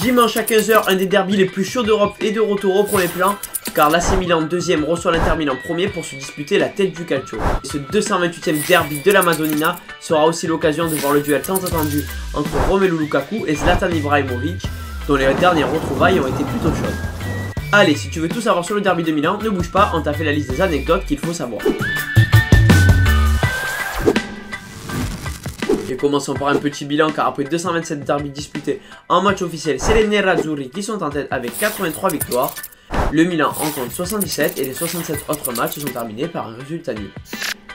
Dimanche à 15 h, un des derbys les plus chauds d'Europe est de retour au premier plan, car l'AC Milan 2e reçoit l'Inter Milan 1er pour se disputer la tête du calcio. Ce 228e derby de la Madonnina sera aussi l'occasion de voir le duel tant attendu entre Romelu Lukaku et Zlatan Ibrahimovic, dont les dernières retrouvailles ont été plutôt chaudes. Allez, si tu veux tout savoir sur le derby de Milan, ne bouge pas, on t'a fait la liste des anecdotes qu'il faut savoir. Et commençons par un petit bilan, car après 227 derbys disputés en match officiel, c'est les Nerazzurri qui sont en tête avec 83 victoires. Le Milan en compte 77 et les 67 autres matchs sont terminés par un résultat nul.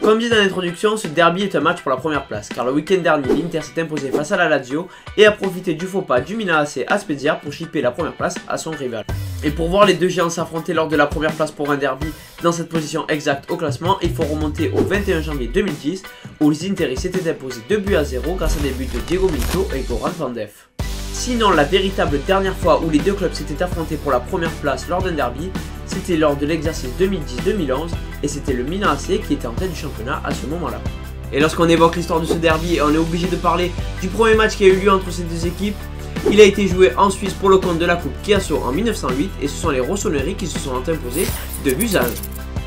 Comme dit dans l'introduction, ce derby est un match pour la première place, car le week-end dernier, l'Inter s'est imposé face à la Lazio et a profité du faux pas du Milan AC à Spezia pour chipper la première place à son rival. Et pour voir les deux géants s'affronter lors de la première place pour un derby dans cette position exacte au classement, il faut remonter au 21 janvier 2010 où les Interis s'étaient imposés 2-0 grâce à des buts de Diego Milito et Goran Pandev. Sinon, la véritable dernière fois où les deux clubs s'étaient affrontés pour la première place lors d'un derby, c'était lors de l'exercice 2010-2011 et c'était le Milan AC qui était en tête du championnat à ce moment-là. Et lorsqu'on évoque l'histoire de ce derby, on est obligé de parler du premier match qui a eu lieu entre ces deux équipes. Il a été joué en Suisse pour le compte de la Coupe Chiasso en 1908 et ce sont les Rossoneri qui se sont imposés 2-1.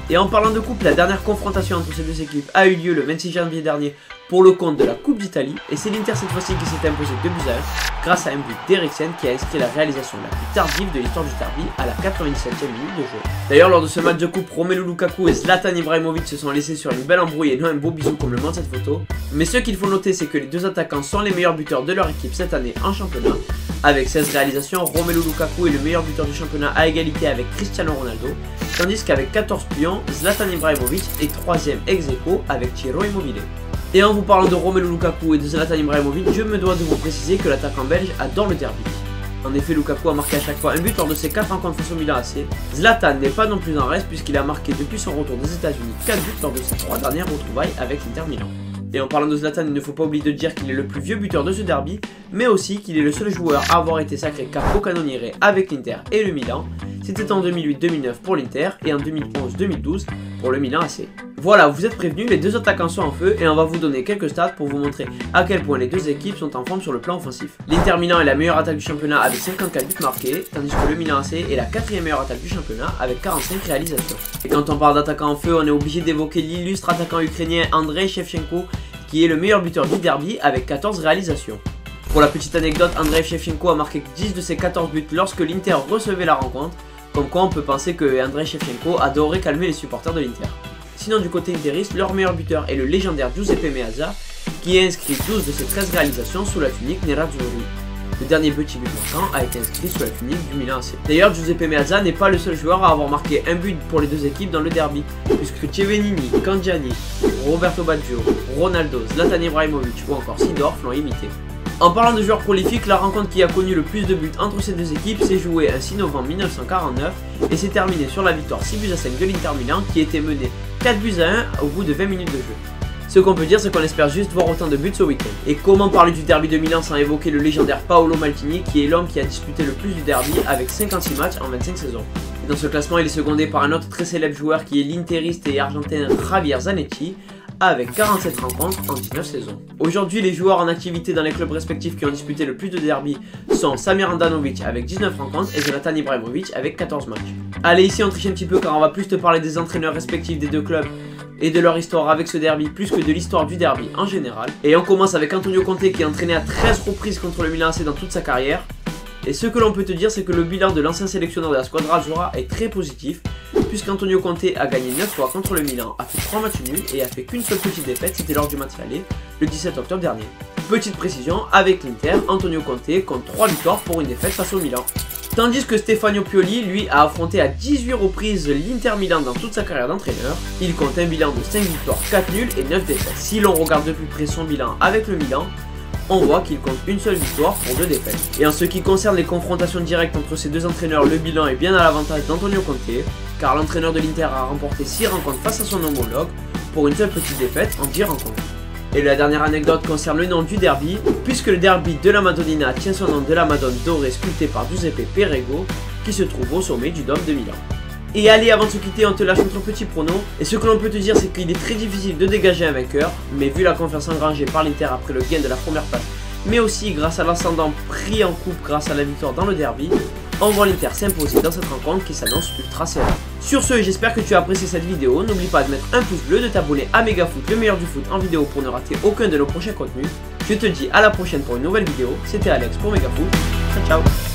Et en parlant de coupe, la dernière confrontation entre ces deux équipes a eu lieu le 26 janvier dernier pour le compte de la Coupe d'Italie et c'est l'Inter cette fois-ci qui s'est imposé 2-1 grâce à un but d'Eriksen qui a inscrit la réalisation la plus tardive de l'histoire du derby à la 97e minute de jeu. D'ailleurs, lors de ce match de coupe, Romelu Lukaku et Zlatan Ibrahimovic se sont laissés sur une belle embrouille et non un beau bisou comme le montre cette photo. Mais ce qu'il faut noter, c'est que les deux attaquants sont les meilleurs buteurs de leur équipe cette année en championnat. Avec 16 réalisations, Romelu Lukaku est le meilleur buteur du championnat à égalité avec Cristiano Ronaldo, tandis qu'avec 14 pions, Zlatan Ibrahimovic est 3ème ex aequo avec Ciro Immobile. Et en vous parlant de Romelu Lukaku et de Zlatan Ibrahimovic, je me dois de vous préciser que l'attaquant belge adore le derby. En effet, Lukaku a marqué à chaque fois un but lors de ses 4 rencontres face au Milan AC. Zlatan n'est pas non plus en reste puisqu'il a marqué depuis son retour des États-Unis 4 buts lors de ses 3 dernières retrouvailles avec l'Inter Milan. Et en parlant de Zlatan, il ne faut pas oublier de dire qu'il est le plus vieux buteur de ce derby, mais aussi qu'il est le seul joueur à avoir été sacré capocannoniere avec l'Inter et le Milan. C'était en 2008-2009 pour l'Inter et en 2011-2012 pour le Milan AC. Voilà, vous êtes prévenus, les deux attaquants sont en feu et on va vous donner quelques stats pour vous montrer à quel point les deux équipes sont en forme sur le plan offensif. L'Inter Milan est la meilleure attaque du championnat avec 54 buts marqués, tandis que le Milan AC est la 4ème meilleure attaque du championnat avec 45 réalisations. Et quand on parle d'attaquant en feu, on est obligé d'évoquer l'illustre attaquant ukrainien Andrei Shevchenko, qui est le meilleur buteur du derby avec 14 réalisations. Pour la petite anecdote, Andrei Shevchenko a marqué 10 de ses 14 buts lorsque l'Inter recevait la rencontre, comme quoi on peut penser que Andrei Shevchenko adorait calmer les supporters de l'Inter. Sinon du côté interiste, leur meilleur buteur est le légendaire Giuseppe Meazza, qui a inscrit 12 de ses 13 réalisations sous la tunique Nerazzurri. Le dernier petit but marquant a été inscrit sous la tunique du Milan AC. D'ailleurs, Giuseppe Meazza n'est pas le seul joueur à avoir marqué un but pour les deux équipes dans le derby, puisque Cevenini, Cangiani, Roberto Baggio, Ronaldo, Zlatan Ibrahimovic ou encore Seedorf l'ont imité. En parlant de joueurs prolifiques, la rencontre qui a connu le plus de buts entre ces deux équipes s'est jouée un 6 novembre 1949 et s'est terminée sur la victoire 6-5 de l'Inter Milan qui était menée 4-1 au bout de 20 minutes de jeu. Ce qu'on peut dire, c'est qu'on espère juste voir autant de buts ce week-end. Et comment parler du derby de Milan sans évoquer le légendaire Paolo Maldini qui est l'homme qui a disputé le plus du derby avec 56 matchs en 25 saisons. Et dans ce classement, il est secondé par un autre très célèbre joueur qui est l'interiste et argentin Javier Zanetti, avec 47 rencontres en 19 saisons. Aujourd'hui, les joueurs en activité dans les clubs respectifs qui ont disputé le plus de derby sont Samir Handanovic avec 19 rencontres et Zlatan Ibrahimovic avec 14 matchs. Allez, ici on triche un petit peu car on va plus te parler des entraîneurs respectifs des deux clubs et de leur histoire avec ce derby plus que de l'histoire du derby en général. Et on commence avec Antonio Conte qui a entraîné à 13 reprises contre le Milan AC dans toute sa carrière. Et ce que l'on peut te dire, c'est que le bilan de l'ancien sélectionneur de la Squadra Azzurra est très positif, puisqu'Antonio Conte a gagné 9 fois contre le Milan, a fait 3 matchs nuls et a fait qu'une seule petite défaite, c'était lors du match aller, le 17 octobre dernier. Petite précision, avec l'Inter, Antonio Conte compte 3 victoires pour une défaite face au Milan. Tandis que Stefano Pioli, lui, a affronté à 18 reprises l'Inter Milan dans toute sa carrière d'entraîneur. Il compte un bilan de 5 victoires, 4 nuls et 9 défaites. Si l'on regarde de plus près son bilan avec le Milan, on voit qu'il compte une seule victoire pour 2 défaites. Et en ce qui concerne les confrontations directes entre ces deux entraîneurs, le bilan est bien à l'avantage d'Antonio Conte, car l'entraîneur de l'Inter a remporté 6 rencontres face à son homologue pour une seule petite défaite en 10 rencontres. Et la dernière anecdote concerne le nom du derby, puisque le derby de la Madonnina tient son nom de la Madone dorée sculptée par Giuseppe Perego, qui se trouve au sommet du Dôme de Milan. Et allez, avant de se quitter, on te lâche notre petit prono. Et ce que l'on peut te dire, c'est qu'il est très difficile de dégager un vainqueur, mais vu la confiance engrangée par l'Inter après le gain de la première place mais aussi grâce à l'ascendant pris en coupe grâce à la victoire dans le derby, on voit l'Inter s'imposer dans cette rencontre qui s'annonce ultra serrée. Sur ce, j'espère que tu as apprécié cette vidéo. N'oublie pas de mettre un pouce bleu, de t'abonner à Megafoot, le meilleur du foot en vidéo pour ne rater aucun de nos prochains contenus. Je te dis à la prochaine pour une nouvelle vidéo. C'était Alex pour Megafoot. Ciao ciao.